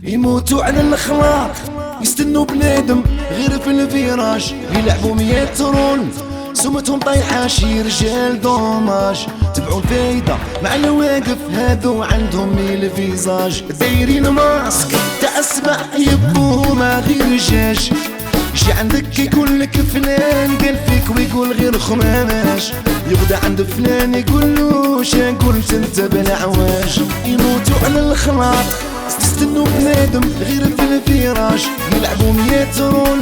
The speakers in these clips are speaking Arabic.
يموتوا على الاخلاق، يستنوا بنادم غير في الفيراج، يلعبوا 100 رول سمتهم طايحة شي رجال دوماج. تبعوا الفايدة مع الواقف هادو عندهم 1000 فيزاج، دايرين ماسك تاع السبع يبوه ما غير جاج. يجي عندك يقولك فلان قال فيك ويقول غير خماماش، يغدا عند فلان يقولو شا قلت انت بالعواج. يموتوا على الاخلاق يستنوا بنادم غير في الفيراج، يلعبوا 100 رول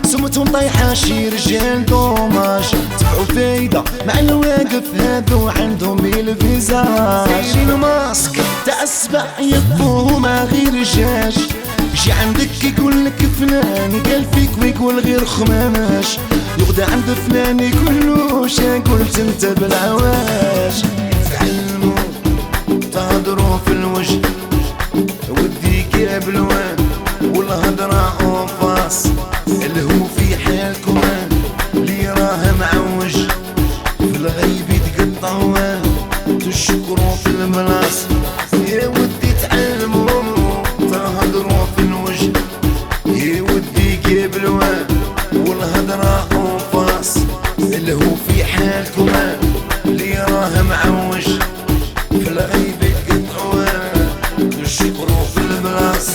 سمتهم طايحة شي رجال دوماج. تبعوا الفايدة مع الواقف هادو عندهم 1000 فيزاج، دايرين ماسك تاع السبع يبوه ما غير جاج. يجي عندك يقولك فلان قال فيك ويقول غير خماماش، يغدا عند فلان يقولو شا قلت انت بالعواج. تعلموا تهضروا في الوجه ودي كابلوان والهضرة اوفاس، اللي هو في حالكم اللي راه معوج في الغيب يتقطعوا تشكروا في الملاص. يا ودي تعلموا تهضروا في الوجه، يا ودي قبلوا والهضرة اوفاس، اللي هو في حالكم اللي راه معوج في الغيب يتقطعوا تشكروا في الملاص.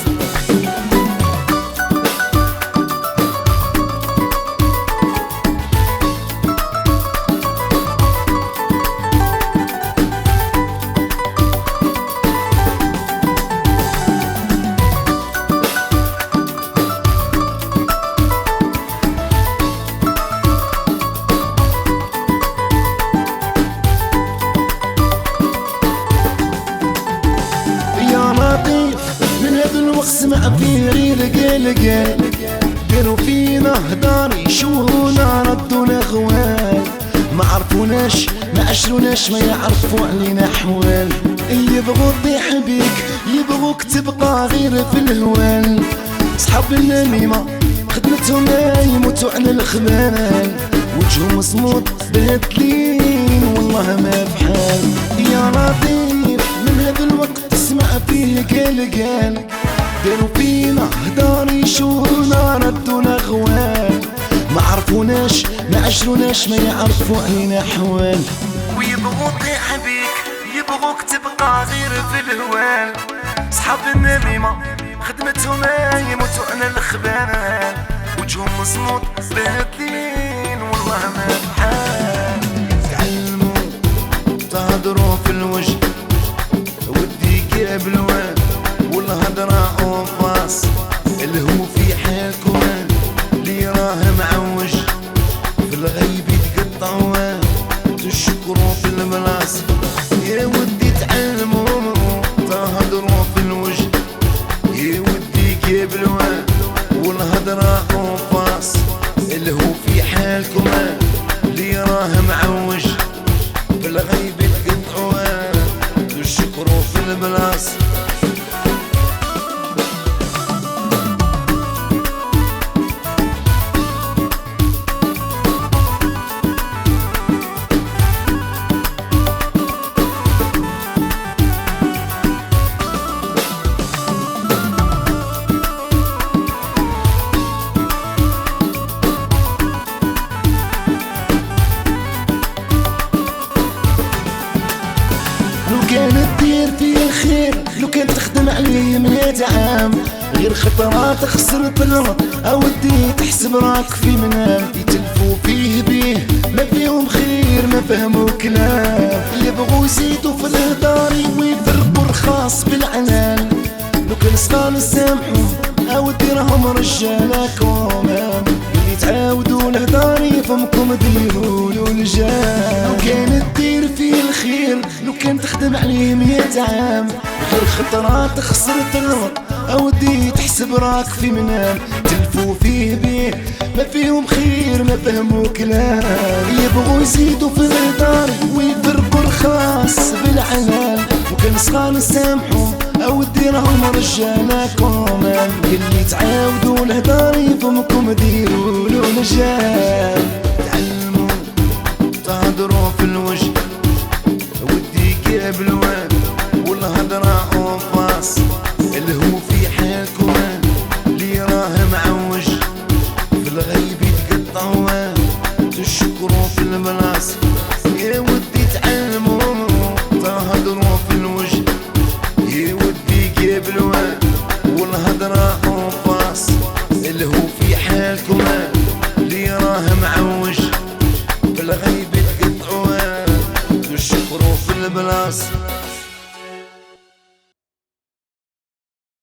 من هذا الوقت سمع فيه غير قال داروا فينا هدار يشوهونا ردونا غوال، ما عرفوناش ما عشروناش ما يعرفوا علينا حوال. يبغوا تطيح بيك يبغوك تبقى غير في الهوال، صحاب النميمة خدمتهم يموتوا على الخبال، وجههم صمود بهدلين والله ما بحال. يا لطيف من هذا الوقت تسمع فيه قال داروا فينا هدار يشوهونا ردونا غوال، ما عرفوناش ما عشروناش ما يعرفوا علينا حوال. ويبغوا تطيح بيك يبغوك تبقى غير في الهوال، صحاب النميمة خدمتهم يموتوا على الخبال، وجههم مصمود بهدلين والله ما بحال. تعلموا تهضروا في الوجه ودي قابلوا والهضرة اوفاس، اللي هو في حالكم اللي راه معوج في الغيب يتقطعوا تشكروا في الملاص. يا ودي تعلموا تهضروا في الوجه، يا ودي قابلوا والهضرة اوفاس، اللي هو في حالكم اللي راه معوج في الغيب يتقطعوا تشكروا في الملاص. لو كانت دير فيه الخير لو كانت تخدم عليه 100 عام، غير خطرات خسرت الارض اودي تحسب راك في منام. يتلفوا فيه بيه ما فيهم خير ما فهموا كلام، يبغوا يزيدوا في الهدار ويفرقوا الخاص بالعنان. لو كان صغار نسامحوا اودي راهم رجالكم، اللي تعاودوا الهدار يفهمكم ديروا له الجام. لو كانت دير فيه الخير لو كان تخدم عليه 100 عام، غير خطرات خسرت الارض اودي تحسب راك في منام. تلفوا فيه بيه ما فيهم خير ما فهموا كلام، يبغوا يزيدوا في الهدار ويفرقوا الخاص بالعنان. وكان صغار نسامحوا اودي راهم رجالكم، اللي تعاودوا الهدار يفهمكم ديروا له الجام. تعلموا تهضروا في الوجه ودي قابلوا والهضرة اوفاس، اللي هو في حالكم تشكروا في البلاص يا ودي تعلموا تهضروا في الوجه يا ودي قبلوا والهضرة وفاس اللي هو في حالكم اللي راه معوج بالغيب تقطعوا تشكروا في البلاص